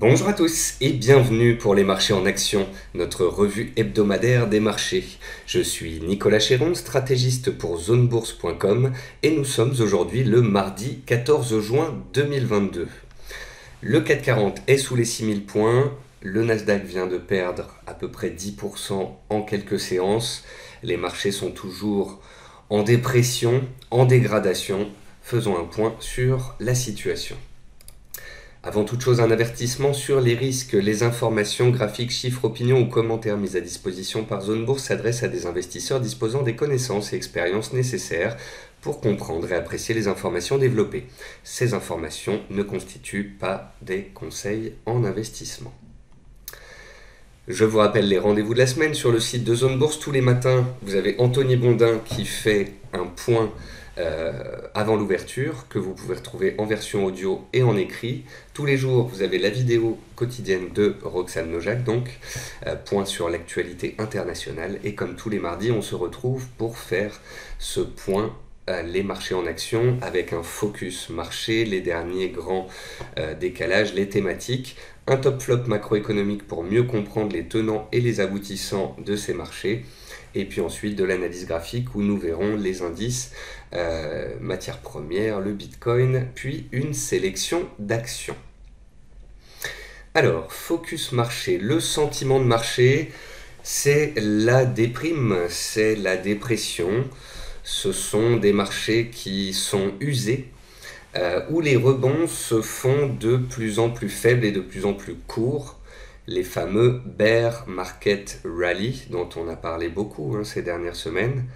Bonjour à tous et bienvenue pour les marchés en action, notre revue hebdomadaire des marchés. Je suis Nicolas Chéron, stratégiste pour zonebourse.com et nous sommes aujourd'hui le mardi 14 juin 2022. Le CAC 40 est sous les 6000 points, le Nasdaq vient de perdre à peu près 10% en quelques séances, les marchés sont toujours en dépression, en dégradation. Faisons un point sur la situation. Avant toute chose, un avertissement sur les risques. Les informations, graphiques, chiffres, opinions ou commentaires mis à disposition par Zone Bourse s'adressent à des investisseurs disposant des connaissances et expériences nécessaires pour comprendre et apprécier les informations développées. Ces informations ne constituent pas des conseils en investissement. Je vous rappelle les rendez-vous de la semaine sur le site de Zone Bourse. Tous les matins, vous avez Anthony Bondin qui fait un point avant l'ouverture, que vous pouvez retrouver en version audio et en écrit. Tous les jours, vous avez la vidéo quotidienne de Roxane Nojac, donc point sur l'actualité internationale. Et comme tous les mardis, on se retrouve pour faire ce point les marchés en action avec un focus marché, les derniers grands décalages, les thématiques, un top flop macroéconomique pour mieux comprendre les tenants et les aboutissants de ces marchés, et puis ensuite de l'analyse graphique où nous verrons les indices, matières premières, le Bitcoin, puis une sélection d'actions. Alors, focus marché, le sentiment de marché, c'est la déprime, c'est la dépression. Ce sont des marchés qui sont usés, où les rebonds se font de plus en plus faibles et de plus en plus courts. Les fameux bear market rally dont on a parlé beaucoup ces dernières semaines.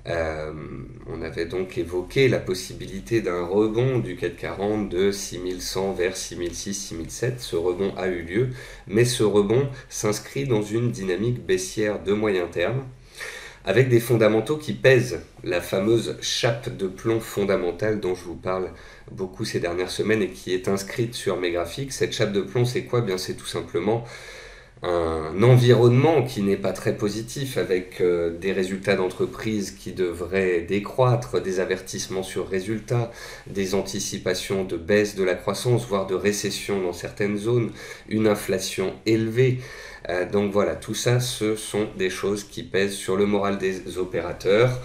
On avait donc évoqué la possibilité d'un rebond du CAC 40 de 6100 vers 6006, 6007. Ce rebond a eu lieu, mais ce rebond s'inscrit dans une dynamique baissière de moyen terme, avec des fondamentaux qui pèsent, la fameuse chape de plomb fondamentale dont je vous parle beaucoup ces dernières semaines et qui est inscrite sur mes graphiques. Cette chape de plomb, c'est quoi ? Bien, c'est tout simplement un environnement qui n'est pas très positif, avec des résultats d'entreprise qui devraient décroître, des avertissements sur résultats, des anticipations de baisse de la croissance, voire de récession dans certaines zones, une inflation élevée. Donc voilà, tout ça, ce sont des choses qui pèsent sur le moral des opérateurs.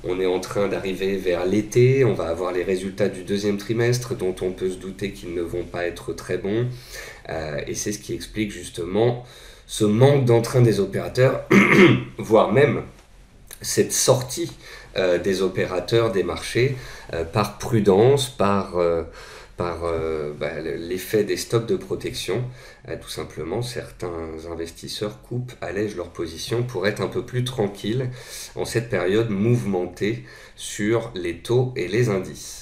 On est en train d'arriver vers l'été, on va avoir les résultats du deuxième trimestre dont on peut se douter qu'ils ne vont pas être très bons. Et c'est ce qui explique justement ce manque d'entrain des opérateurs, voire même cette sortie des opérateurs des marchés par prudence, par l'effet des stocks de protection. Tout simplement, certains investisseurs coupent, allègent leur position pour être un peu plus tranquilles en cette période mouvementée sur les taux et les indices.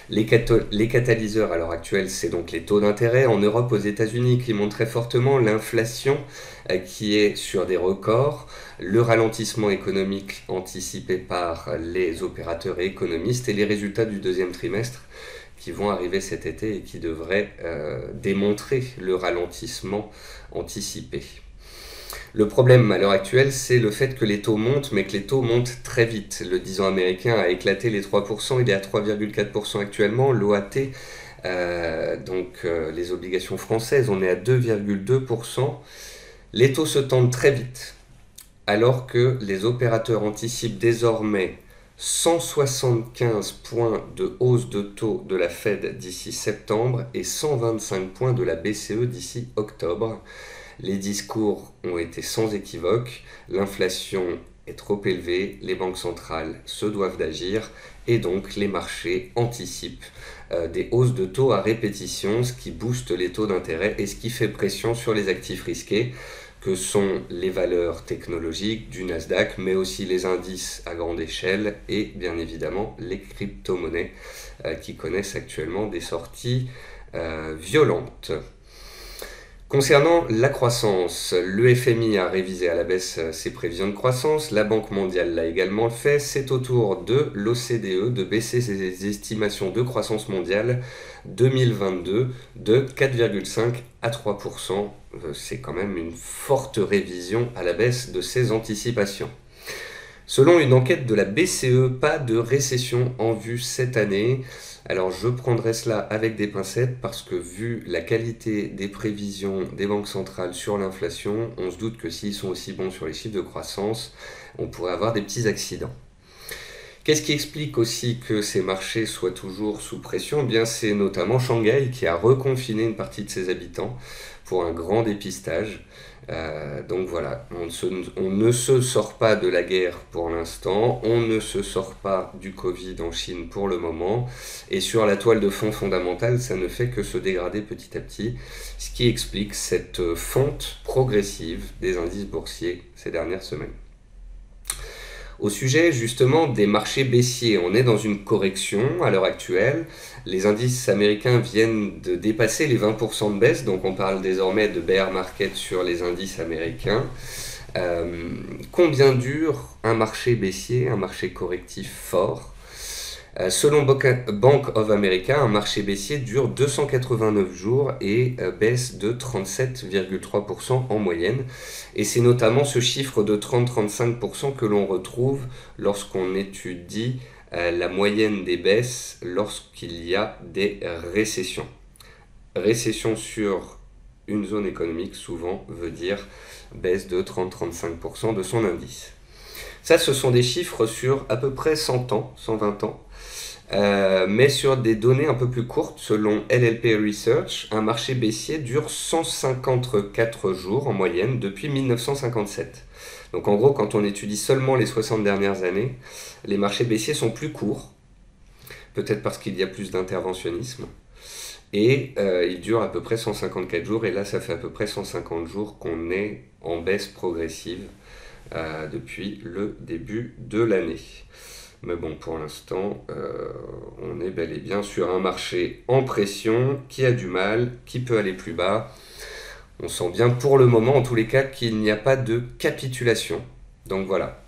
Les catalyseurs à l'heure actuelle, c'est donc les taux d'intérêt en Europe, aux États-Unis, qui montent très fortement, l'inflation qui est sur des records, le ralentissement économique anticipé par les opérateurs et économistes et les résultats du deuxième trimestre qui vont arriver cet été et qui devraient démontrer le ralentissement anticipé. Le problème à l'heure actuelle, c'est le fait que les taux montent, mais que les taux montent très vite. Le 10 ans américain a éclaté les 3%, il est à 3,4% actuellement. L'OAT, les obligations françaises, on est à 2,2%. Les taux se tendent très vite, alors que les opérateurs anticipent désormais 175 points de hausse de taux de la Fed d'ici septembre et 125 points de la BCE d'ici octobre. Les discours ont été sans équivoque, l'inflation est trop élevée, les banques centrales se doivent d'agir et donc les marchés anticipent des hausses de taux à répétition, ce qui booste les taux d'intérêt et ce qui fait pression sur les actifs risqués, que sont les valeurs technologiques du Nasdaq, mais aussi les indices à grande échelle et bien évidemment les crypto-monnaies qui connaissent actuellement des sorties violentes. Concernant la croissance, le FMI a révisé à la baisse ses prévisions de croissance, la Banque mondiale l'a également fait. C'est au tour de l'OCDE de baisser ses estimations de croissance mondiale 2022 de 4,5 à 3%. C'est quand même une forte révision à la baisse de ses anticipations. Selon une enquête de la BCE, pas de récession en vue cette année. Alors je prendrai cela avec des pincettes parce que vu la qualité des prévisions des banques centrales sur l'inflation, on se doute que s'ils sont aussi bons sur les chiffres de croissance, on pourrait avoir des petits accidents. Qu'est-ce qui explique aussi que ces marchés soient toujours sous pression? Eh bien, c'est notamment Shanghai qui a reconfiné une partie de ses habitants pour un grand dépistage. Donc voilà, on ne se sort pas de la guerre pour l'instant, on ne se sort pas du Covid en Chine pour le moment, et sur la toile de fond fondamentale, ça ne fait que se dégrader petit à petit, ce qui explique cette fonte progressive des indices boursiers ces dernières semaines. Au sujet justement des marchés baissiers, on est dans une correction à l'heure actuelle. Les indices américains viennent de dépasser les 20% de baisse, donc on parle désormais de bear market sur les indices américains. Combien dure un marché baissier, un marché correctif fort? Selon Bank of America, un marché baissier dure 289 jours et baisse de 37,3% en moyenne. Et c'est notamment ce chiffre de 30-35% que l'on retrouve lorsqu'on étudie la moyenne des baisses lorsqu'il y a des récessions. Récession sur une zone économique, souvent, veut dire baisse de 30-35% de son indice. Ça, ce sont des chiffres sur à peu près 100 ans, 120 ans. Mais sur des données un peu plus courtes, selon LLP Research, un marché baissier dure 154 jours en moyenne depuis 1957. Donc en gros, quand on étudie seulement les 60 dernières années, les marchés baissiers sont plus courts, peut-être parce qu'il y a plus d'interventionnisme, et ils durent à peu près 154 jours, et là ça fait à peu près 150 jours qu'on est en baisse progressive depuis le début de l'année. Mais bon, pour l'instant, on est bel et bien sur un marché en pression, qui a du mal, qui peut aller plus bas. On sent bien pour le moment, en tous les cas, qu'il n'y a pas de capitulation. Donc voilà.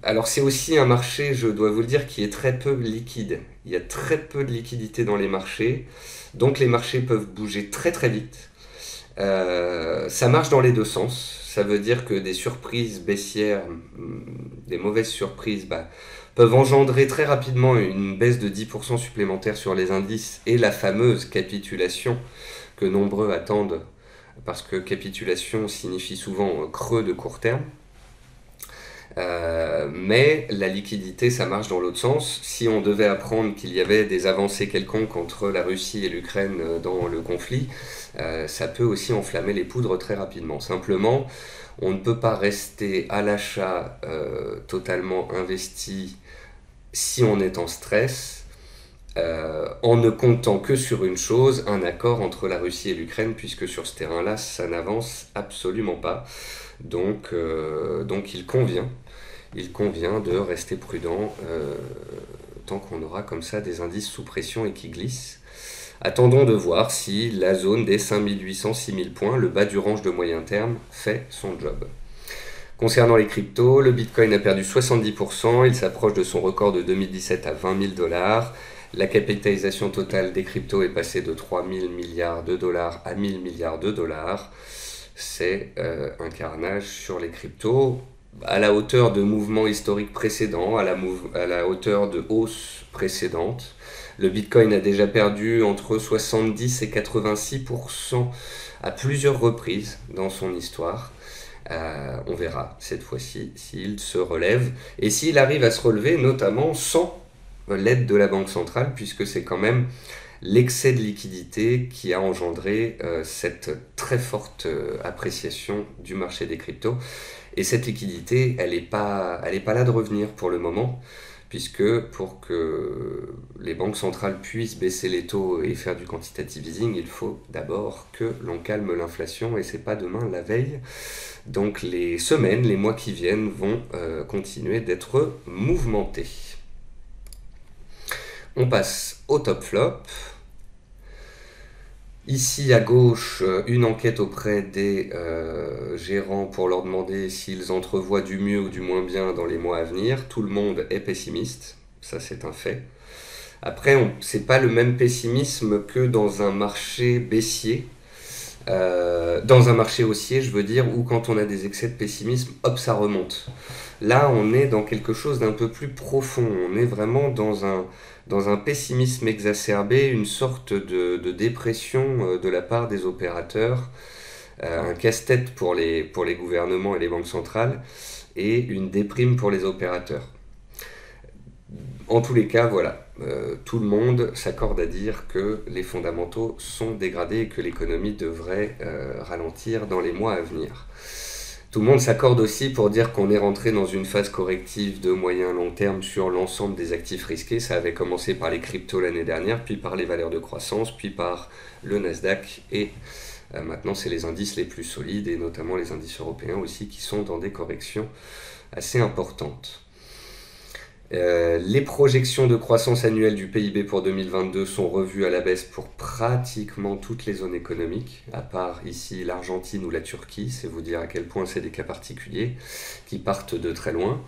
Alors c'est aussi un marché, je dois vous le dire, qui est très peu liquide. Il y a très peu de liquidité dans les marchés, donc les marchés peuvent bouger très très vite. Ça marche dans les deux sens. Ça veut dire que des surprises baissières, des mauvaises surprises, peuvent engendrer très rapidement une baisse de 10% supplémentaire sur les indices et la fameuse capitulation que nombreux attendent, parce que capitulation signifie souvent creux de court terme. Mais la liquidité, ça marche dans l'autre sens. Si on devait apprendre qu'il y avait des avancées quelconques entre la Russie et l'Ukraine dans le conflit, ça peut aussi enflammer les poudres très rapidement. Simplement, on ne peut pas rester à l'achat totalement investi si on est en stress, en ne comptant que sur une chose, un accord entre la Russie et l'Ukraine, puisque sur ce terrain-là, ça n'avance absolument pas. Donc il convient de rester prudent tant qu'on aura comme ça des indices sous pression et qui glissent. Attendons de voir si la zone des 5800-6000 points, le bas du range de moyen terme, fait son job. Concernant les cryptos, le Bitcoin a perdu 70%, il s'approche de son record de 2017 à 20 000 $. La capitalisation totale des cryptos est passée de 3 000 milliards de dollars à 1 000 milliards de dollars. C'est un carnage sur les cryptos, à la hauteur de mouvements historiques précédents, à la hauteur de hausses précédentes. Le Bitcoin a déjà perdu entre 70 et 86% à plusieurs reprises dans son histoire. On verra cette fois-ci s'il se relève et s'il arrive à se relever, notamment sans l'aide de la Banque centrale, puisque c'est quand même l'excès de liquidité qui a engendré cette très forte appréciation du marché des cryptos. Et cette liquidité, elle n'est pas là de revenir pour le moment, puisque pour que les banques centrales puissent baisser les taux et faire du quantitative easing, il faut d'abord que l'on calme l'inflation, et c'est pas demain la veille. Donc les semaines, les mois qui viennent vont continuer d'être mouvementés. On passe au top flop. Ici à gauche, une enquête auprès des gérants pour leur demander s'ils entrevoient du mieux ou du moins bien dans les mois à venir. Tout le monde est pessimiste, ça c'est un fait. Après, c'est pas le même pessimisme que dans un marché baissier. Dans un marché haussier, je veux dire, où quand on a des excès de pessimisme, hop, ça remonte. Là, on est dans quelque chose d'un peu plus profond. On est vraiment dans un pessimisme exacerbé, une sorte de dépression de la part des opérateurs, un casse-tête pour les gouvernements et les banques centrales, et une déprime pour les opérateurs. En tous les cas, voilà, tout le monde s'accorde à dire que les fondamentaux sont dégradés et que l'économie devrait ralentir dans les mois à venir. Tout le monde s'accorde aussi pour dire qu'on est rentré dans une phase corrective de moyen long terme sur l'ensemble des actifs risqués. Ça avait commencé par les cryptos l'année dernière, puis par les valeurs de croissance, puis par le Nasdaq, et maintenant c'est les indices les plus solides, et notamment les indices européens aussi, qui sont dans des corrections assez importantes. Les projections de croissance annuelle du PIB pour 2022 sont revues à la baisse pour pratiquement toutes les zones économiques, à part ici l'Argentine ou la Turquie. C'est vous dire à quel point c'est des cas particuliers qui partent de très loin.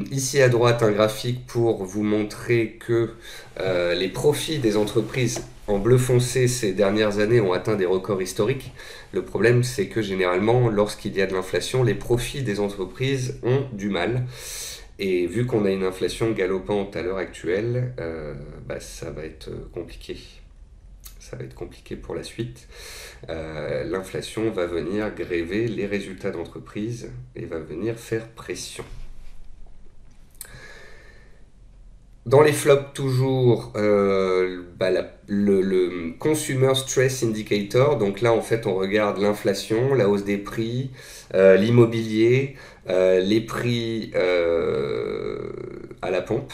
Ici à droite, un graphique pour vous montrer que les profits des entreprises en bleu foncé ces dernières années ont atteint des records historiques. Le problème, c'est que généralement, lorsqu'il y a de l'inflation, les profits des entreprises ont du mal. Et vu qu'on a une inflation galopante à l'heure actuelle, ça va être compliqué. Ça va être compliqué pour la suite. L'inflation va venir gréver les résultats d'entreprise et va venir faire pression. Dans les flops, toujours, le Consumer Stress Indicator. Donc là, en fait, on regarde l'inflation, la hausse des prix, l'immobilier, les prix à la pompe.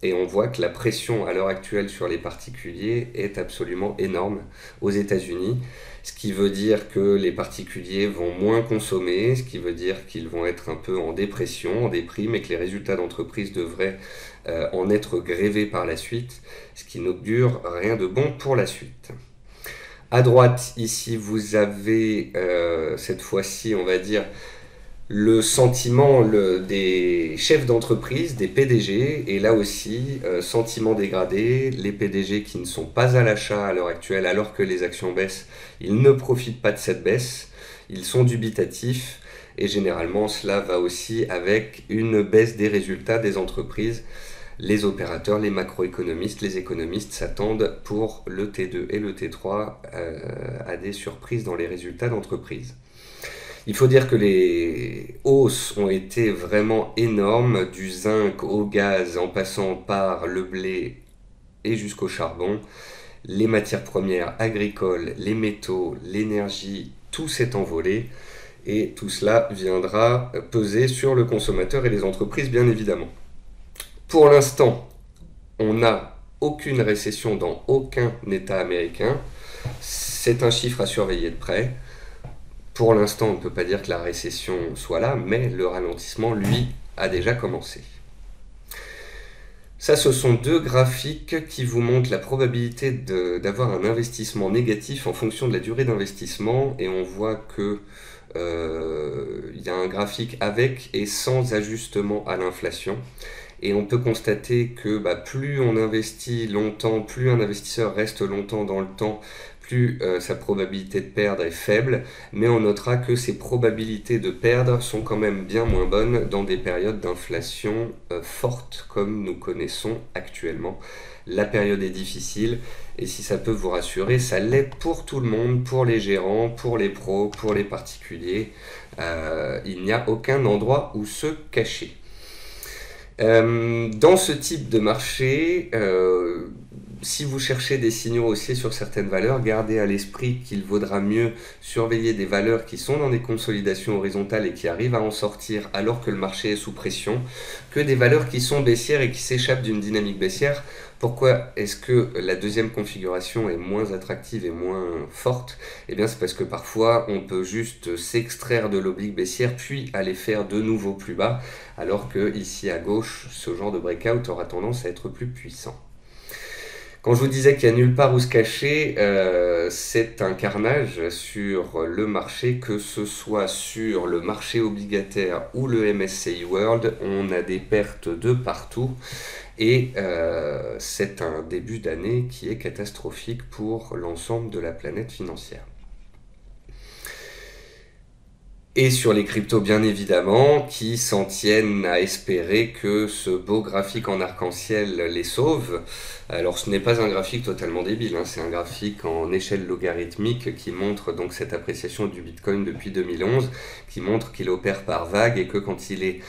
Et on voit que la pression à l'heure actuelle sur les particuliers est absolument énorme aux États-Unis. Ce qui veut dire que les particuliers vont moins consommer, ce qui veut dire qu'ils vont être un peu en dépression, en déprime, et que les résultats d'entreprise devraient en être grévés par la suite, ce qui n'augure rien de bon pour la suite. À droite, ici, vous avez cette fois-ci, on va dire, le sentiment des chefs d'entreprise, des PDG, et là aussi, sentiment dégradé, les PDG qui ne sont pas à l'achat à l'heure actuelle, alors que les actions baissent, ils ne profitent pas de cette baisse, ils sont dubitatifs, et généralement cela va aussi avec une baisse des résultats des entreprises. Les opérateurs, les macroéconomistes, les économistes s'attendent pour le T2 et le T3 à des surprises dans les résultats d'entreprise. Il faut dire que les hausses ont été vraiment énormes, du zinc au gaz en passant par le blé et jusqu'au charbon. Les matières premières agricoles, les métaux, l'énergie, tout s'est envolé et tout cela viendra peser sur le consommateur et les entreprises bien évidemment. Pour l'instant, on n'a aucune récession dans aucun État américain. C'est un chiffre à surveiller de près. Pour l'instant, on ne peut pas dire que la récession soit là, mais le ralentissement, lui, a déjà commencé. Ça, ce sont deux graphiques qui vous montrent la probabilité d'avoir un investissement négatif en fonction de la durée d'investissement. Et on voit que y a un graphique avec et sans ajustement à l'inflation. Et on peut constater que plus on investit longtemps, plus un investisseur reste longtemps dans le temps, plus sa probabilité de perdre est faible, mais on notera que ses probabilités de perdre sont quand même bien moins bonnes dans des périodes d'inflation fortes comme nous connaissons actuellement. La période est difficile, et si ça peut vous rassurer, ça l'est pour tout le monde, pour les gérants, pour les pros, pour les particuliers. Il n'y a aucun endroit où se cacher. Dans ce type de marché, si vous cherchez des signaux haussiers sur certaines valeurs, gardez à l'esprit qu'il vaudra mieux surveiller des valeurs qui sont dans des consolidations horizontales et qui arrivent à en sortir alors que le marché est sous pression, que des valeurs qui sont baissières et qui s'échappent d'une dynamique baissière. Pourquoi est-ce que la deuxième configuration est moins attractive et moins forte? Eh bien, c'est parce que parfois, on peut juste s'extraire de l'oblique baissière, puis aller faire de nouveau plus bas, alors que ici à gauche, ce genre de breakout aura tendance à être plus puissant. Quand je vous disais qu'il n'y a nulle part où se cacher, c'est un carnage sur le marché, que ce soit sur le marché obligataire ou le MSCI World, on a des pertes de partout. Et c'est un début d'année qui est catastrophique pour l'ensemble de la planète financière. Et sur les cryptos, bien évidemment, qui s'en tiennent à espérer que ce beau graphique en arc-en-ciel les sauve. Alors ce n'est pas un graphique totalement débile, hein, c'est un graphique en échelle logarithmique qui montre donc cette appréciation du Bitcoin depuis 2011, qui montre qu'il opère par vague et que quand il est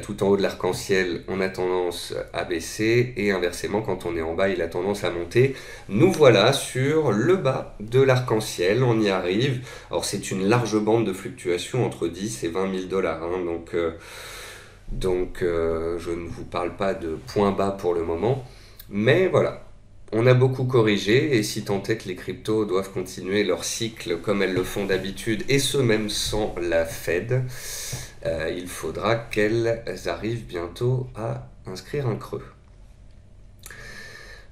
tout en haut de l'arc-en-ciel, on a tendance à baisser, et inversement, quand on est en bas, il a tendance à monter. Nous voilà sur le bas de l'arc-en-ciel, on y arrive. Alors c'est une large bande de fluctuation entre 10 et 20 000 dollars, hein, donc je ne vous parle pas de point bas pour le moment, mais voilà. On a beaucoup corrigé, et si tant est que les cryptos doivent continuer leur cycle comme elles le font d'habitude, et ce même sans la Fed, il faudra qu'elles arrivent bientôt à inscrire un creux.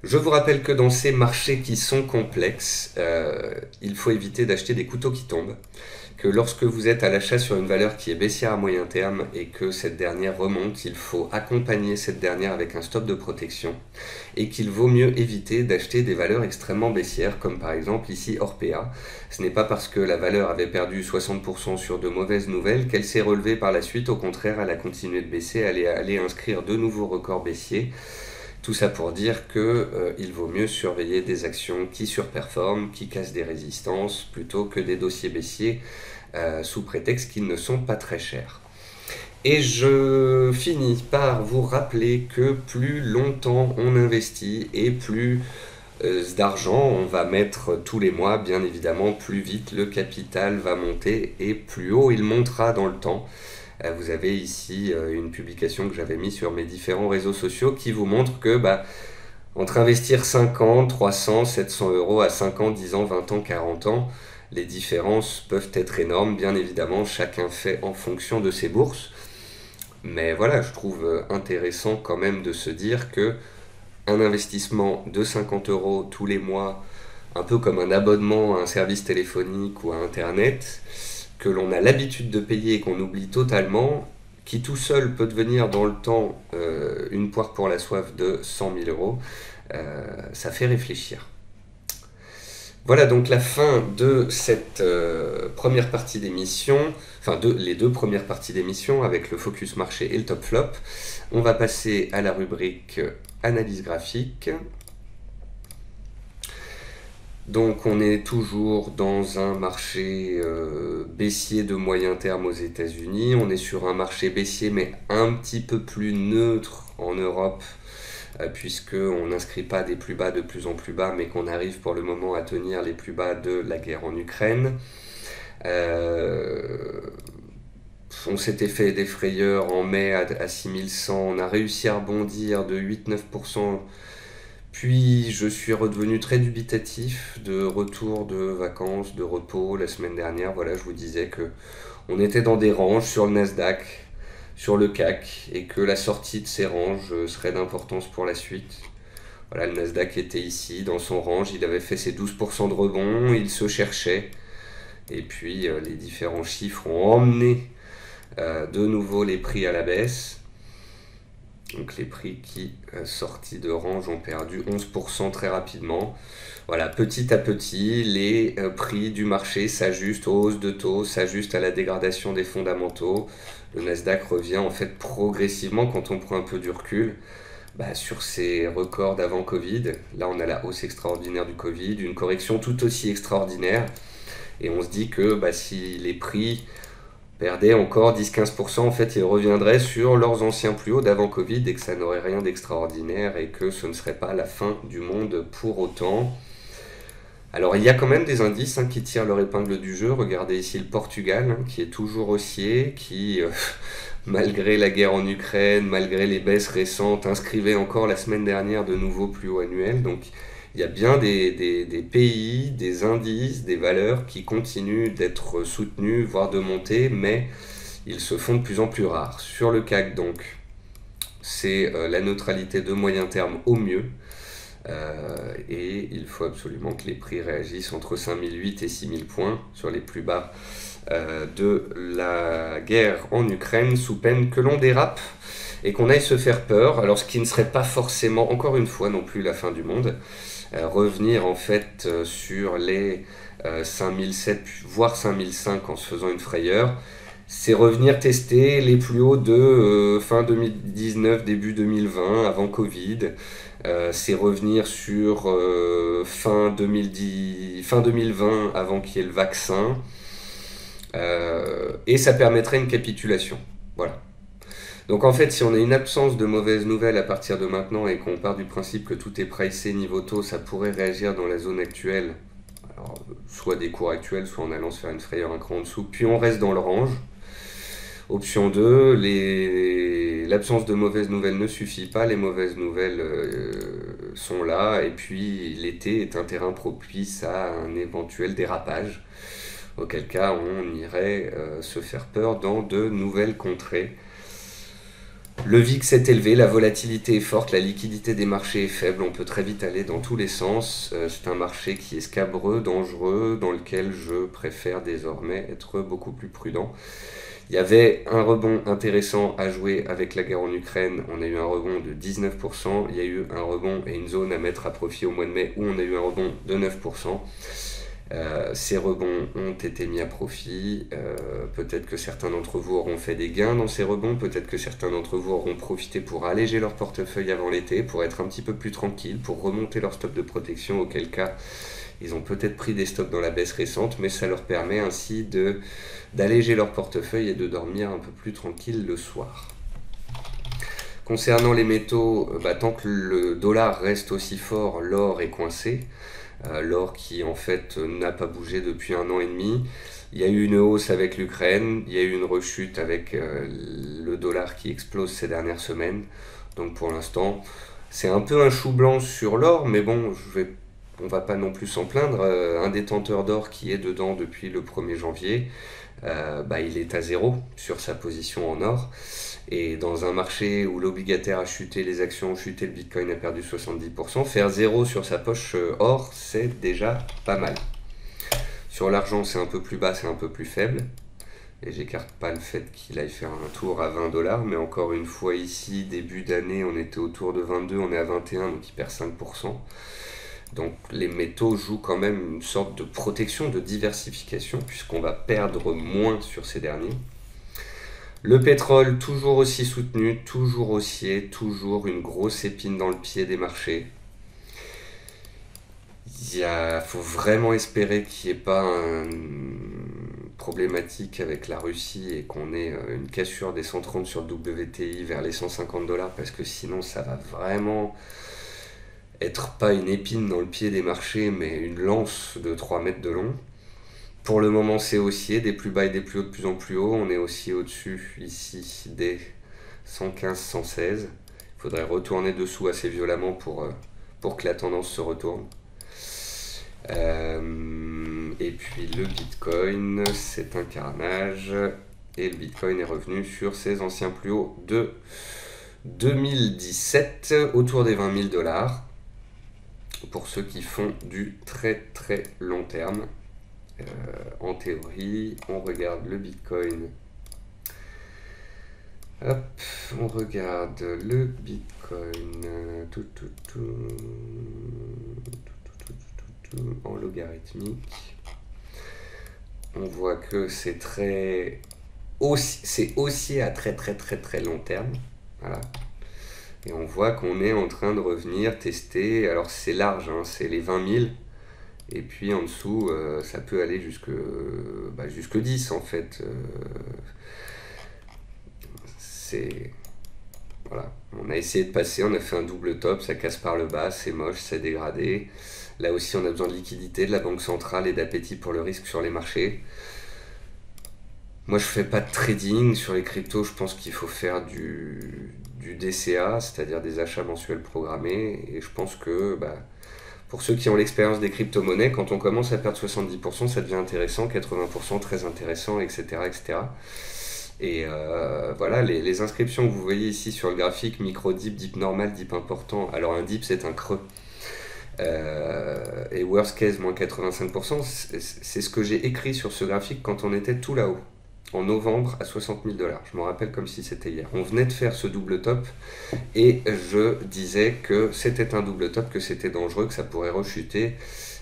Je vous rappelle que dans ces marchés qui sont complexes, il faut éviter d'acheter des couteaux qui tombent, que lorsque vous êtes à l'achat sur une valeur qui est baissière à moyen terme et que cette dernière remonte, il faut accompagner cette dernière avec un stop de protection, et qu'il vaut mieux éviter d'acheter des valeurs extrêmement baissières, comme par exemple ici Orpea. Ce n'est pas parce que la valeur avait perdu 60% sur de mauvaises nouvelles qu'elle s'est relevée par la suite, au contraire, elle a continué de baisser, elle est allée inscrire de nouveaux records baissiers. Tout ça pour dire qu'il vaut mieux surveiller des actions qui surperforment, qui cassent des résistances, plutôt que des dossiers baissiers sous prétexte qu'ils ne sont pas très chers. Et je finis par vous rappeler que plus longtemps on investit et plus d'argent on va mettre tous les mois, bien évidemment, plus vite le capital va monter et plus haut il montera dans le temps. Vous avez ici une publication que j'avais mise sur mes différents réseaux sociaux qui vous montre que entre investir 50, 300, 700 euros à 5 ans, 10 ans, 20 ans, 40 ans, les différences peuvent être énormes. Bien évidemment, chacun fait en fonction de ses bourses. Mais voilà, je trouve intéressant quand même de se dire que un investissement de 50 euros tous les mois, un peu comme un abonnement à un service téléphonique ou à Internet, que l'on a l'habitude de payer et qu'on oublie totalement, qui tout seul peut devenir dans le temps une poire pour la soif de 100 000 euros, ça fait réfléchir. Voilà donc la fin de cette première partie d'émission, les deux premières parties d'émission avec le focus marché et le top flop. On va passer à la rubrique analyse graphique. Donc on est toujours dans un marché baissier de moyen terme aux États-Unis. On est sur un marché baissier mais un petit peu plus neutre en Europe, puisqu'on n'inscrit pas des plus bas de plus en plus bas, mais qu'on arrive pour le moment à tenir les plus bas de la guerre en Ukraine. On s'était fait des frayeurs en mai à 6100, on a réussi à rebondir de 8-9%. Puis je suis redevenu très dubitatif de retour de vacances, de repos la semaine dernière. Voilà, je vous disais que on était dans des ranges sur le Nasdaq, sur le CAC, et que la sortie de ces ranges serait d'importance pour la suite. Voilà, le Nasdaq était ici, dans son range, il avait fait ses 12% de rebond, il se cherchait. Et puis les différents chiffres ont emmené de nouveau les prix à la baisse. Donc les prix qui, sortis de range, ont perdu 11% très rapidement. Voilà, petit à petit, les prix du marché s'ajustent aux hausses de taux, s'ajustent à la dégradation des fondamentaux. Le Nasdaq revient en fait progressivement, quand on prend un peu du recul, sur ses records d'avant Covid. Là, on a la hausse extraordinaire du Covid, une correction tout aussi extraordinaire. Et on se dit que si les prix perdaient encore 10-15%, en fait, ils reviendraient sur leurs anciens plus hauts d'avant Covid, et que ça n'aurait rien d'extraordinaire et que ce ne serait pas la fin du monde pour autant. Alors, il y a quand même des indices qui tirent leur épingle du jeu. Regardez ici le Portugal, qui est toujours haussier, qui, malgré la guerre en Ukraine, malgré les baisses récentes, inscrivait encore la semaine dernière de nouveaux plus hauts annuels. Donc, il y a bien des pays, des indices, des valeurs qui continuent d'être soutenus, voire de monter, mais ils se font de plus en plus rares. Sur le CAC, donc, c'est la neutralité de moyen terme au mieux. Et il faut absolument que les prix réagissent entre 5008 et 6000 points sur les plus bas de la guerre en Ukraine, sous peine que l'on dérape et qu'on aille se faire peur. Alors ce qui ne serait pas forcément, encore une fois, non plus la fin du monde. Revenir en fait sur les 5007 voire 5005 en se faisant une frayeur, C'est revenir tester les plus hauts de fin 2019, début 2020, avant Covid. C'est revenir sur fin 2010, fin 2020, avant qu'il y ait le vaccin. Et ça permettrait une capitulation. Voilà. Donc en fait, si on a une absence de mauvaises nouvelles à partir de maintenant et qu'on part du principe que tout est pricé niveau taux, ça pourrait réagir dans la zone actuelle. Alors, soit des cours actuels, soit en allant se faire une frayeur un cran en dessous. Puis on reste dans le range. Option 2, l'absence de mauvaises nouvelles ne suffit pas, les mauvaises nouvelles sont là, et puis l'été est un terrain propice à un éventuel dérapage, auquel cas on irait se faire peur dans de nouvelles contrées. Le VIX est élevé, la volatilité est forte, la liquidité des marchés est faible, on peut très vite aller dans tous les sens. C'est un marché qui est scabreux, dangereux, dans lequel je préfère désormais être beaucoup plus prudent. Il y avait un rebond intéressant à jouer avec la guerre en Ukraine, on a eu un rebond de 19%, il y a eu un rebond et une zone à mettre à profit au mois de mai où on a eu un rebond de 9%. Ces rebonds ont été mis à profit, peut-être que certains d'entre vous auront fait des gains dans ces rebonds, peut-être que certains d'entre vous auront profité pour alléger leur portefeuille avant l'été, pour être un petit peu plus tranquille, pour remonter leur stock de protection, auquel cas ils ont peut-être pris des stocks dans la baisse récente, mais ça leur permet ainsi d'alléger leur portefeuille et de dormir un peu plus tranquille le soir. Concernant les métaux, tant que le dollar reste aussi fort, l'or est coincé. L'or qui en fait n'a pas bougé depuis 1 an et demi. Il y a eu une hausse avec l'Ukraine, il y a eu une rechute avec le dollar qui explose ces dernières semaines. Donc pour l'instant, c'est un peu un chou blanc sur l'or, mais bon, on va pas non plus s'en plaindre. Un détenteur d'or qui est dedans depuis le 1er janvier, il est à 0 sur sa position en or. Et dans un marché où l'obligataire a chuté, les actions ont chuté, le Bitcoin a perdu 70%, faire 0 sur sa poche or, c'est déjà pas mal. Sur l'argent, c'est un peu plus bas, c'est un peu plus faible. Et j'écarte pas le fait qu'il aille faire un tour à 20$, mais encore une fois ici, début d'année, on était autour de 22, on est à 21, donc il perd 5%. Donc les métaux jouent quand même une sorte de protection, de diversification, puisqu'on va perdre moins sur ces derniers. Le pétrole, toujours aussi soutenu, toujours haussier, toujours une grosse épine dans le pied des marchés. Faut vraiment espérer qu'il n'y ait pas une problématique avec la Russie et qu'on ait une cassure des 130 sur le WTI vers les 150$, parce que sinon ça va vraiment être pas une épine dans le pied des marchés, mais une lance de 3 mètres de long. Pour le moment, c'est haussier, des plus bas et des plus hauts de plus en plus haut. On est aussi au-dessus, ici, des 115-116. Il faudrait retourner dessous assez violemment pour que la tendance se retourne. Et puis le Bitcoin, c'est un carnage. Et le Bitcoin est revenu sur ses anciens plus hauts de 2017, autour des 20 000$. Pour ceux qui font du très très long terme. En théorie, on regarde le Bitcoin. Hop, on regarde le Bitcoin en logarithmique. On voit que c'est haussier à très très très très long terme. Voilà. Et on voit qu'on est en train de revenir tester. Alors c'est large, hein, c'est les 20 000. Et puis en dessous, ça peut aller jusque 10 en fait. Voilà. On a essayé de passer, on a fait un double top, ça casse par le bas, c'est moche, c'est dégradé. Là aussi, on a besoin de liquidité, de la banque centrale et d'appétit pour le risque sur les marchés. Moi, je fais pas de trading sur les cryptos, je pense qu'il faut faire du DCA, c'est-à-dire des achats mensuels programmés. Et je pense que pour ceux qui ont l'expérience des crypto-monnaies, quand on commence à perdre 70%, ça devient intéressant, 80% très intéressant, etc. etc. Et voilà, les inscriptions que vous voyez ici sur le graphique, micro-dip, dip normal, dip important. Alors un dip, c'est un creux. Et worst case, moins 85%, c'est ce que j'ai écrit sur ce graphique quand on était tout là-haut, en novembre à 60 000$. Je me rappelle comme si c'était hier. On venait de faire ce double top et je disais que c'était un double top, que c'était dangereux, que ça pourrait rechuter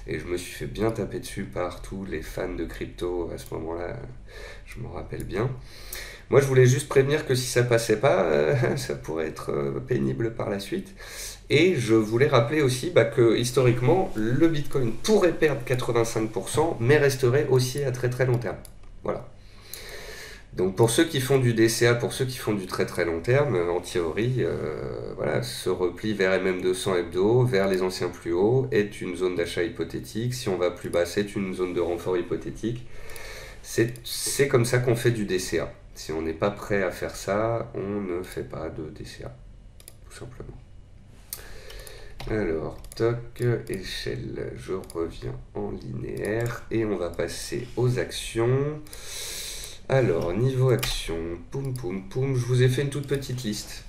Et je me suis fait bien taper dessus par tous les fans de crypto à ce moment-là, je m'en rappelle bien. Moi, je voulais juste prévenir que si ça passait pas, ça pourrait être pénible par la suite. Et je voulais rappeler aussi que historiquement, le Bitcoin pourrait perdre 85%, mais resterait aussi à très très long terme. Voilà. Donc pour ceux qui font du DCA, pour ceux qui font du très très long terme, en théorie, voilà, ce repli vers MM200 hebdo, vers les anciens plus hauts, est une zone d'achat hypothétique. Si on va plus bas, c'est une zone de renfort hypothétique. C'est comme ça qu'on fait du DCA. Si on n'est pas prêt à faire ça, on ne fait pas de DCA, tout simplement. Alors, toc, échelle, je reviens en linéaire et on va passer aux actions. Alors, niveau action, poum poum poum, je vous ai fait une toute petite liste.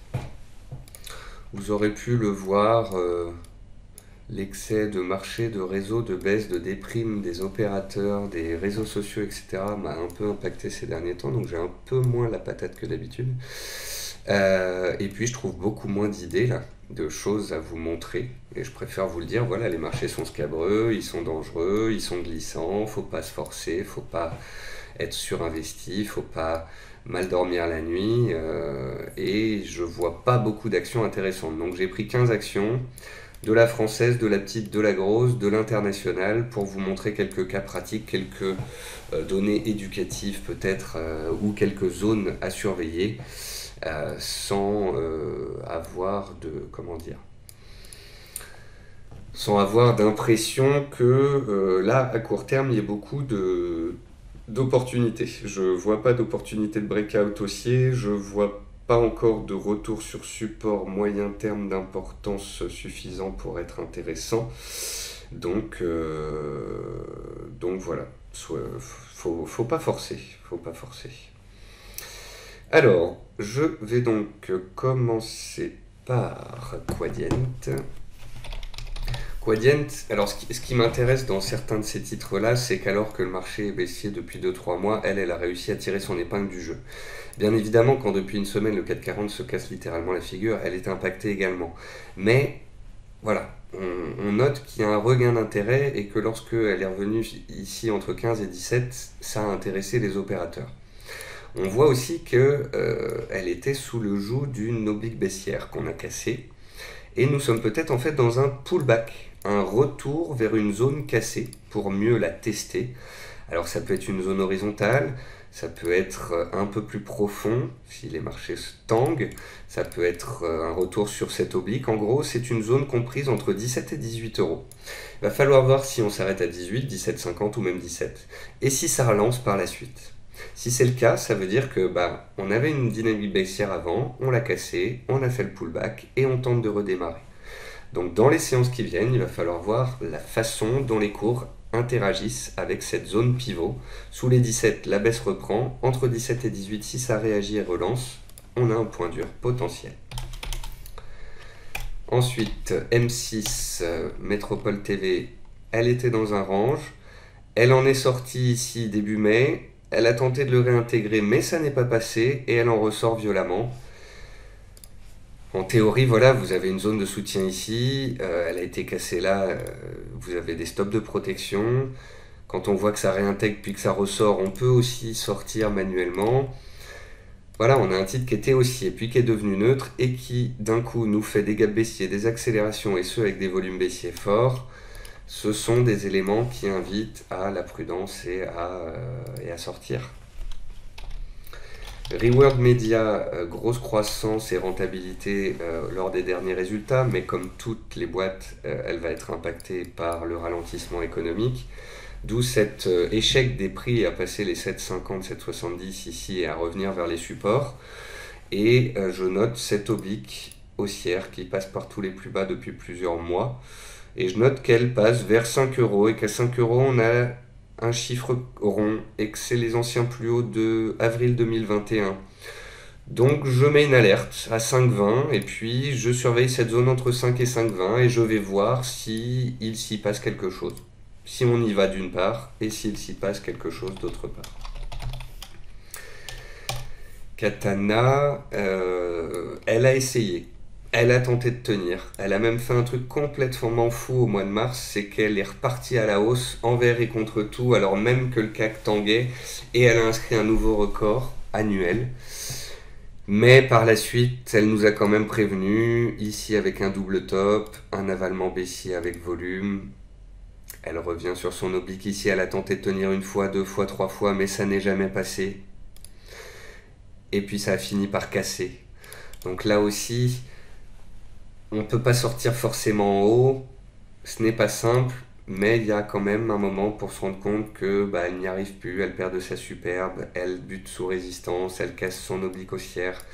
Vous aurez pu le voir, l'excès de marché, de réseau, de baisse, de déprime des opérateurs, des réseaux sociaux, etc. m'a un peu impacté ces derniers temps, donc j'ai un peu moins la patate que d'habitude. Et puis je trouve beaucoup moins d'idées là, de choses à vous montrer. Et je préfère vous le dire, voilà, les marchés sont scabreux, ils sont dangereux, ils sont glissants, faut pas se forcer, faut pas être surinvesti, faut pas mal dormir la nuit. Et je vois pas beaucoup d'actions intéressantes. Donc j'ai pris 15 actions, de la française, de la petite, de la grosse, de l'international, pour vous montrer quelques cas pratiques, quelques données éducatives peut-être, ou quelques zones à surveiller. Sans avoir de, comment dire, sans avoir d'impression que là, à court terme, il y a beaucoup d'opportunités. Je vois pas d'opportunité de breakout haussier, je vois pas encore de retour sur support moyen terme d'importance suffisant pour être intéressant. Donc voilà, faut pas forcer, faut pas forcer. Alors, je vais donc commencer par Quadient. Quadient, alors ce qui m'intéresse dans certains de ces titres-là, c'est qu'alors que le marché est baissier depuis 2-3 mois, elle a réussi à tirer son épingle du jeu. Bien évidemment, quand depuis une semaine le CAC 40 se casse littéralement la figure, elle est impactée également. Mais voilà, on note qu'il y a un regain d'intérêt et que lorsque elle est revenue ici entre 15 et 17, ça a intéressé les opérateurs. On voit aussi qu'elle était sous le joug d'une oblique baissière qu'on a cassée. Et nous sommes peut-être en fait dans un pullback, un retour vers une zone cassée pour mieux la tester. Alors ça peut être une zone horizontale, ça peut être un peu plus profond si les marchés se tanguent, ça peut être un retour sur cette oblique. En gros, c'est une zone comprise entre 17 et 18 euros. Il va falloir voir si on s'arrête à 18, 17,50 ou même 17. Et si ça relance par la suite. Si c'est le cas, ça veut dire que on avait une dynamique baissière avant, on l'a cassée, on a fait le pullback et on tente de redémarrer. Donc dans les séances qui viennent, il va falloir voir la façon dont les cours interagissent avec cette zone pivot. Sous les 17, la baisse reprend. Entre 17 et 18, si ça réagit et relance, on a un point dur potentiel. Ensuite, M6, Métropole TV, elle était dans un range. Elle en est sortie ici début mai. Elle a tenté de le réintégrer, mais ça n'est pas passé et elle en ressort violemment. En théorie, voilà, vous avez une zone de soutien ici, elle a été cassée là, vous avez des stops de protection. Quand on voit que ça réintègre puis que ça ressort, on peut aussi sortir manuellement. Voilà, on a un titre qui était haussier puis qui est devenu neutre et qui d'un coup nous fait des gaps baissiers, des accélérations et ce avec des volumes baissiers forts. Ce sont des éléments qui invitent à la prudence et à sortir. Reward Media, grosse croissance et rentabilité lors des derniers résultats, mais comme toutes les boîtes, elle va être impactée par le ralentissement économique. D'où cet échec des prix à passer les 7,50, 7,70 ici et à revenir vers les supports. Et je note cette oblique haussière qui passe par tous les plus bas depuis plusieurs mois. Et je note qu'elle passe vers 5 euros et qu'à 5 euros, on a un chiffre rond et que c'est les anciens plus hauts de avril 2021. Donc je mets une alerte à 5,20 et puis je surveille cette zone entre 5 et 5,20 et je vais voir si il s'y passe quelque chose. Si on y va d'une part et s'il s'y passe quelque chose d'autre part. Katana, elle a essayé. Elle a tenté de tenir. Elle a même fait un truc complètement fou au mois de mars, c'est qu'elle est repartie à la hausse envers et contre tout, alors même que le CAC tanguait, et elle a inscrit un nouveau record annuel. Mais par la suite, elle nous a quand même prévenu, ici avec un double top, un avalement baissier avec volume. Elle revient sur son oblique ici, elle a tenté de tenir une fois, deux fois, trois fois, mais ça n'est jamais passé. Et puis ça a fini par casser. Donc là aussi, on ne peut pas sortir forcément en haut, ce n'est pas simple, mais il y a quand même un moment pour se rendre compte que elle n'y arrive plus, elle perd de sa superbe, elle bute sous résistance, elle casse son oblique haussière.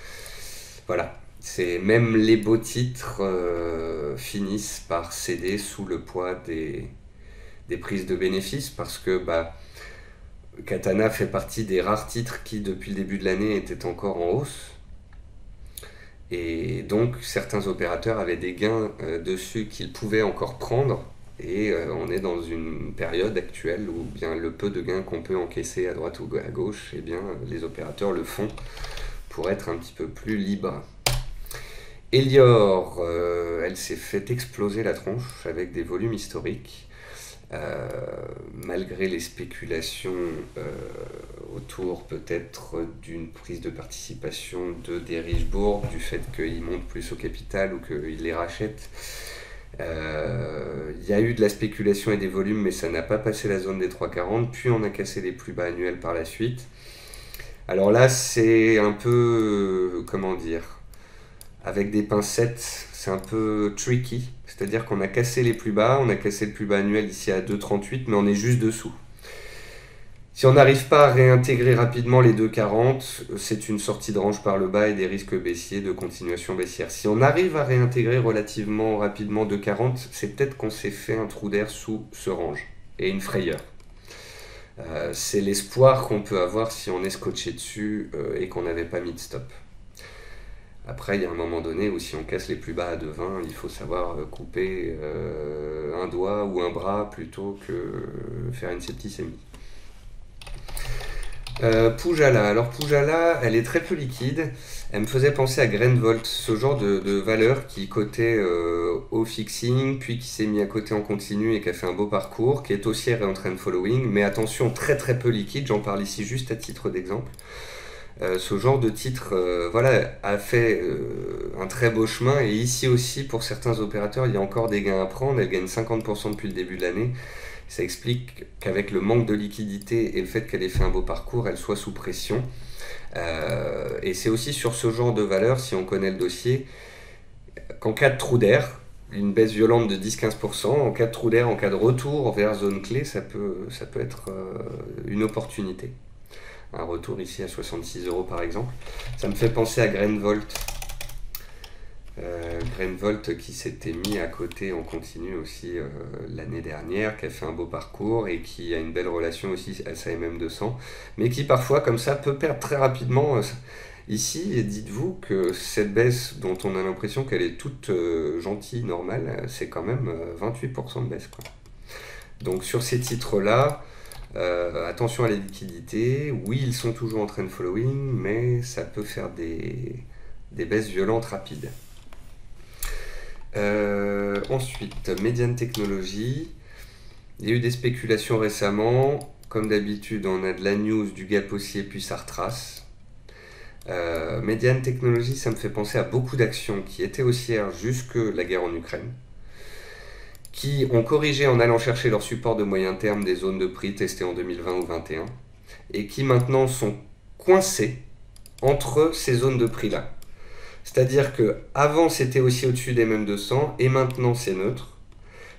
Voilà, c'est même les beaux titres finissent par céder sous le poids des prises de bénéfices parce que Katana fait partie des rares titres qui depuis le début de l'année étaient encore en hausse. Et donc certains opérateurs avaient des gains dessus qu'ils pouvaient encore prendre. Et on est dans une période actuelle où bien le peu de gains qu'on peut encaisser à droite ou à gauche, eh bien les opérateurs le font pour être un petit peu plus libres. Elior, elle s'est fait exploser la tronche avec des volumes historiques. Malgré les spéculations autour peut-être d'une prise de participation de Derichebourg, du fait qu'ils montent plus au capital ou qu'ils les rachètent. Il y a eu de la spéculation et des volumes, mais ça n'a pas passé la zone des 3,40, puis on a cassé les plus bas annuels par la suite. Alors là, c'est un peu, comment dire, avec des pincettes, c'est un peu tricky. C'est-à-dire qu'on a cassé les plus bas, on a cassé le plus bas annuel ici à 2,38, mais on est juste dessous. Si on n'arrive pas à réintégrer rapidement les 2,40, c'est une sortie de range par le bas et des risques baissiers de continuation baissière. Si on arrive à réintégrer relativement rapidement 2,40, c'est peut-être qu'on s'est fait un trou d'air sous ce range et une frayeur. C'est l'espoir qu'on peut avoir si on est scotché dessus et qu'on n'avait pas mis de stop. Après, il y a un moment donné où si on casse les plus bas à 2,20, il faut savoir couper un doigt ou un bras plutôt que faire une septicémie. Poujala. Alors Poujala, elle est très peu liquide. Elle me faisait penser à Grainvolt, ce genre de valeur qui cotait au fixing, puis qui s'est mis à côté en continu et qui a fait un beau parcours, qui est haussière et en trend following, mais attention, très très peu liquide, j'en parle ici juste à titre d'exemple. Ce genre de titre a fait un très beau chemin, et ici aussi pour certains opérateurs il y a encore des gains à prendre. Elle gagne 50% depuis le début de l'année. Ça explique qu'avec le manque de liquidité et le fait qu'elle ait fait un beau parcours, elle soit sous pression. Et c'est aussi sur ce genre de valeur, si on connaît le dossier, qu'en cas de trou d'air, une baisse violente de 10-15%, en cas de trou d'air, en cas de retour vers zone clé, ça peut être une opportunité. Un retour ici à 66 € par exemple. Ça me fait penser à Grainvolt. Grainvolt qui s'était mis à côté en continu aussi l'année dernière, qui a fait un beau parcours et qui a une belle relation aussi à sa MM200, mais qui parfois comme ça peut perdre très rapidement. Ici, dites-vous que cette baisse dont on a l'impression qu'elle est toute gentille, normale, c'est quand même 28% de baisse, quoi. Donc sur ces titres-là, attention à la liquidité. Oui, ils sont toujours en trend following, mais ça peut faire des baisses violentes rapides. Ensuite, Median Technology. Il y a eu des spéculations récemment. Comme d'habitude, on a de la news, du gap haussier, puis ça retrace. Median Technology, ça me fait penser à beaucoup d'actions qui étaient haussières jusque la guerre en Ukraine, qui ont corrigé en allant chercher leur support de moyen terme des zones de prix testées en 2020 ou 2021, et qui maintenant sont coincés entre ces zones de prix-là. C'est-à-dire que avant c'était aussi au-dessus des MM200 et maintenant c'est neutre.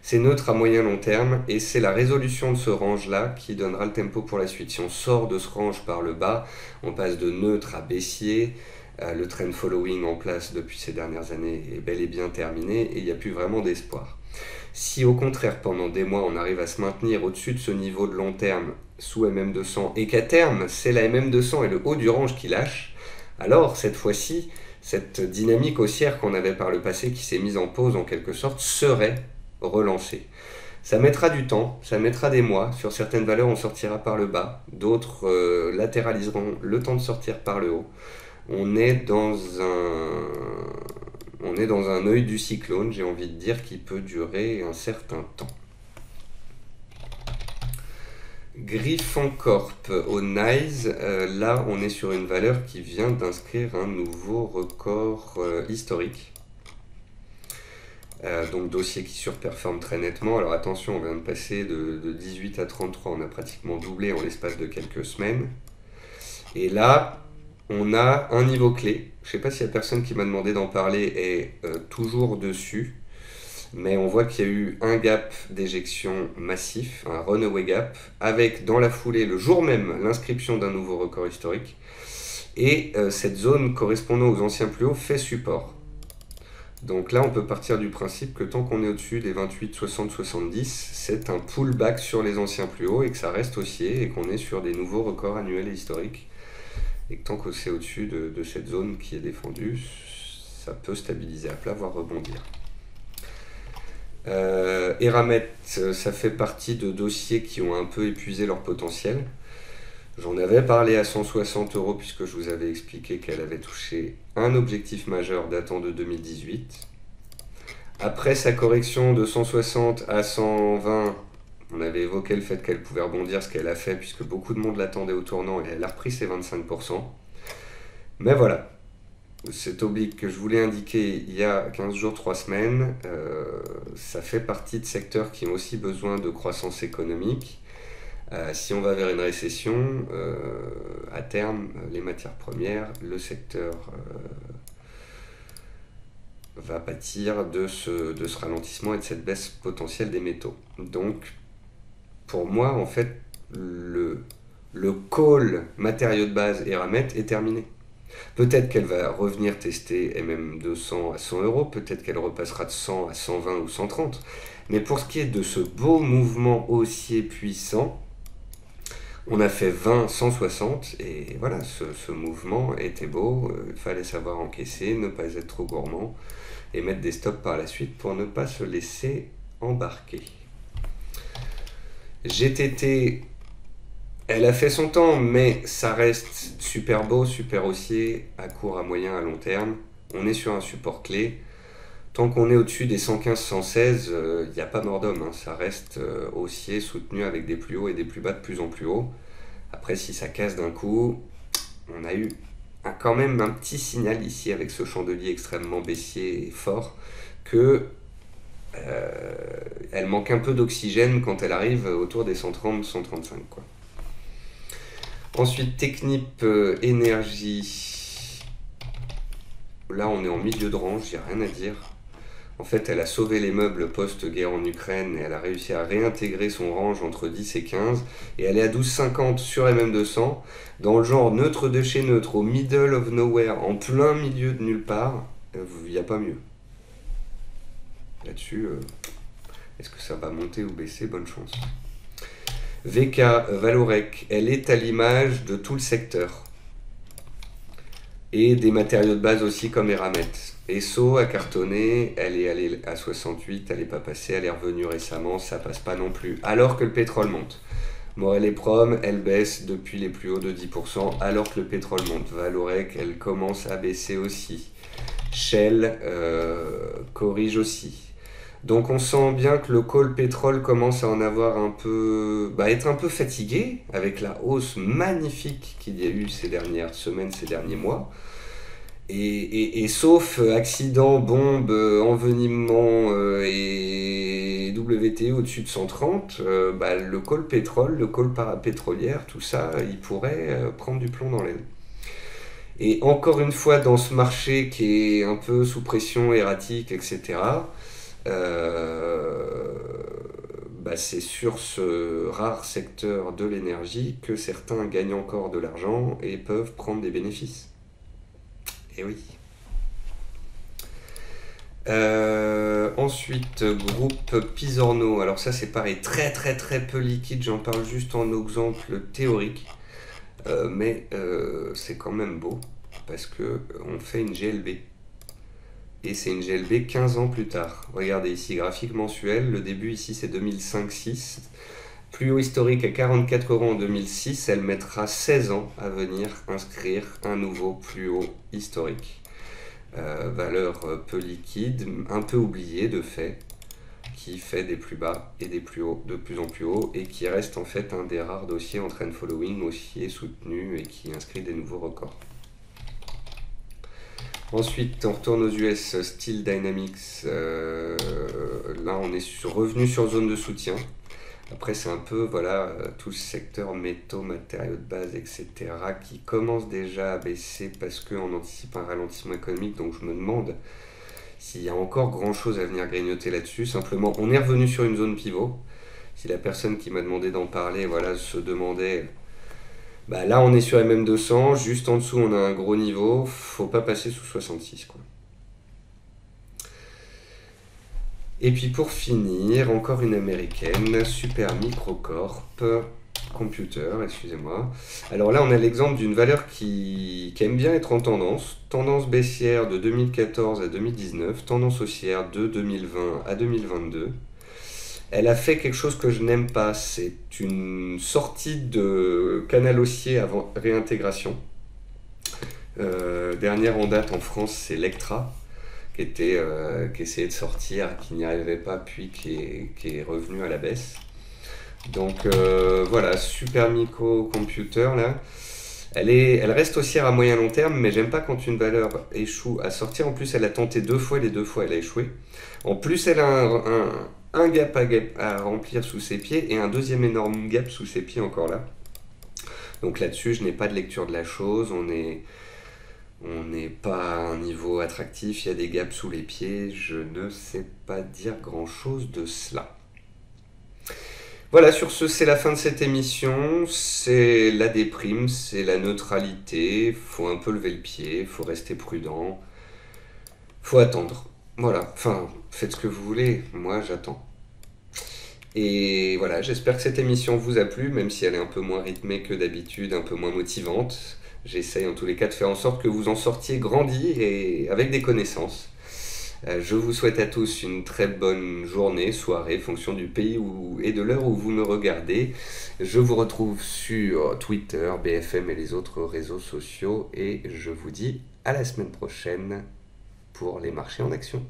C'est neutre à moyen long terme et c'est la résolution de ce range-là qui donnera le tempo pour la suite. Si on sort de ce range par le bas, on passe de neutre à baissier. Le trend following en place depuis ces dernières années est bel et bien terminé et il n'y a plus vraiment d'espoir. Si au contraire pendant des mois on arrive à se maintenir au-dessus de ce niveau de long terme sous MM200 et qu'à terme c'est la MM200 et le haut du range qui lâche, alors cette fois-ci, cette dynamique haussière qu'on avait par le passé qui s'est mise en pause en quelque sorte serait relancée. Ça mettra du temps, ça mettra des mois. Sur certaines valeurs on sortira par le bas, d'autres latéraliseront le temps de sortir par le haut. On est dans on est dans un œil du cyclone, j'ai envie de dire, qui peut durer un certain temps. Griffoncorp au NYSE, là on est sur une valeur qui vient d'inscrire un nouveau record historique. Donc dossier qui surperforme très nettement. Alors attention, on vient de passer de 18 à 33, on a pratiquement doublé en l'espace de quelques semaines. Et là, on a un niveau clé. Je ne sais pas s'il y a personne qui m'a demandé d'en parler et toujours dessus. Mais on voit qu'il y a eu un gap d'éjection massif, un runaway gap, avec dans la foulée, le jour même, l'inscription d'un nouveau record historique. Et cette zone correspondant aux anciens plus hauts fait support. Donc là, on peut partir du principe que tant qu'on est au-dessus des 28, 60, 70, c'est un pullback sur les anciens plus hauts et que ça reste haussier et qu'on est sur des nouveaux records annuels et historiques. Et que tant que c'est au-dessus de cette zone qui est défendue, ça peut stabiliser à plat, voire rebondir. Eramet, ça fait partie de dossiers qui ont un peu épuisé leur potentiel. J'en avais parlé à 160 € puisque je vous avais expliqué qu'elle avait touché un objectif majeur datant de 2018. Après sa correction de 160 à 120, on avait évoqué le fait qu'elle pouvait rebondir, ce qu'elle a fait puisque beaucoup de monde l'attendait au tournant et elle a repris ses 25%. Mais voilà, cet oblique que je voulais indiquer il y a 15 jours, 3 semaines, ça fait partie de secteurs qui ont aussi besoin de croissance économique. Si on va vers une récession, à terme, les matières premières, le secteur va pâtir de ce ralentissement et de cette baisse potentielle des métaux. Donc, pour moi, en fait, le call matériaux de base Eramet est terminé. Peut-être qu'elle va revenir tester MM200 à 100 €, peut-être qu'elle repassera de 100 à 120 ou 130. Mais pour ce qui est de ce beau mouvement haussier puissant, on a fait 20, 160 et voilà, ce mouvement était beau, il fallait savoir encaisser, ne pas être trop gourmand et mettre des stops par la suite pour ne pas se laisser embarquer. GTT, elle a fait son temps, mais ça reste super beau, super haussier, à court, à moyen, à long terme. On est sur un support clé. Tant qu'on est au-dessus des 115-116, il n'y a pas mort d'homme, hein. Ça reste haussier, soutenu avec des plus hauts et des plus bas de plus en plus haut. Après, si ça casse d'un coup, on a eu quand même un petit signal ici avec ce chandelier extrêmement baissier et fort que elle manque un peu d'oxygène quand elle arrive autour des 130-135, quoi. Ensuite, Technip Énergie. Là, on est en milieu de range, il n'y a rien à dire. En fait, elle a sauvé les meubles post-guerre en Ukraine et elle a réussi à réintégrer son range entre 10 et 15. Et elle est à 12,50 sur MM200, dans le genre neutre de chez neutre, au middle of nowhere, en plein milieu de nulle part. Il n'y a pas mieux. Là-dessus, est-ce que ça va monter ou baisser? Bonne chance. VK, Valorec, elle est à l'image de tout le secteur. Et des matériaux de base aussi comme Eramet. Esso a cartonné, elle est allée à 68, elle n'est pas passée, elle est revenue récemment, ça passe pas non plus. Alors que le pétrole monte. Morel et Prom, elle baisse depuis les plus hauts de 10%, alors que le pétrole monte. Valorec, elle commence à baisser aussi. Shell corrige aussi. Donc on sent bien que le call pétrole commence à en avoir un peu, être un peu fatigué avec la hausse magnifique qu'il y a eu ces dernières semaines, ces derniers mois. Et sauf accident, bombe, envenimement et WTI au-dessus de 130, le call pétrole, le call parapétrolière, tout ça, il pourrait prendre du plomb dans l'aile. Et encore une fois, dans ce marché qui est un peu sous pression erratique, etc., c'est sur ce rare secteur de l'énergie que certains gagnent encore de l'argent et peuvent prendre des bénéfices. Et oui. Ensuite, groupe Pisorno. Alors ça c'est pareil, très très très peu liquide, j'en parle juste en exemple théorique. Mais c'est quand même beau parce que on fait une GLB. Et c'est une GLB 15 ans plus tard. Regardez ici, graphique mensuel, le début ici c'est 2005-6. Plus haut historique à 44 € en 2006, elle mettra 16 ans à venir inscrire un nouveau plus haut historique. valeur peu liquide, un peu oubliée de fait, qui fait des plus bas et des plus hauts, de plus en plus hauts, et qui reste en fait un des rares dossiers en trend following haussier soutenu et qui inscrit des nouveaux records. Ensuite, on retourne aux US, Steel Dynamics. Là, on est revenu sur zone de soutien. Après, c'est un peu, voilà, tout le secteur métaux, matériaux de base, etc., qui commence déjà à baisser parce qu'on anticipe un ralentissement économique. Donc, je me demande s'il y a encore grand chose à venir grignoter là-dessus. Simplement, on est revenu sur une zone pivot. Si la personne qui m'a demandé d'en parler, voilà, se demandait, bah là on est sur MM200, juste en dessous on a un gros niveau, faut pas passer sous 66 quoi. Et puis pour finir, encore une américaine, Super Microcorp Computer, excusez-moi. Alors là on a l'exemple d'une valeur qui aime bien être en tendance baissière de 2014 à 2019, tendance haussière de 2020 à 2022. Elle a fait quelque chose que je n'aime pas, c'est une sortie de canal haussier avant réintégration. Dernière en date en France, c'est Lectra, qui essayait de sortir, qui n'y arrivait pas, puis qui est revenu à la baisse. Donc voilà, Super Micro Computer là, elle reste haussière à moyen long terme, mais j'aime pas quand une valeur échoue à sortir. En plus, elle a tenté 2 fois, les 2 fois elle a échoué. En plus, elle a un gap à remplir sous ses pieds et un deuxième énorme gap sous ses pieds encore là. Donc là-dessus, je n'ai pas de lecture de la chose. On n'est pas à un niveau attractif, il y a des gaps sous les pieds. Je ne sais pas dire grand-chose de cela. Voilà, sur ce, c'est la fin de cette émission. C'est la déprime, c'est la neutralité. Faut un peu lever le pied, faut rester prudent, faut attendre. Voilà, enfin, faites ce que vous voulez, moi j'attends. Et voilà, j'espère que cette émission vous a plu, même si elle est un peu moins rythmée que d'habitude, un peu moins motivante. J'essaye en tous les cas de faire en sorte que vous en sortiez grandi et avec des connaissances. Je vous souhaite à tous une très bonne journée, soirée, fonction du pays et de l'heure où vous me regardez. Je vous retrouve sur Twitter, BFM et les autres réseaux sociaux et je vous dis à la semaine prochaine pour les marchés en action.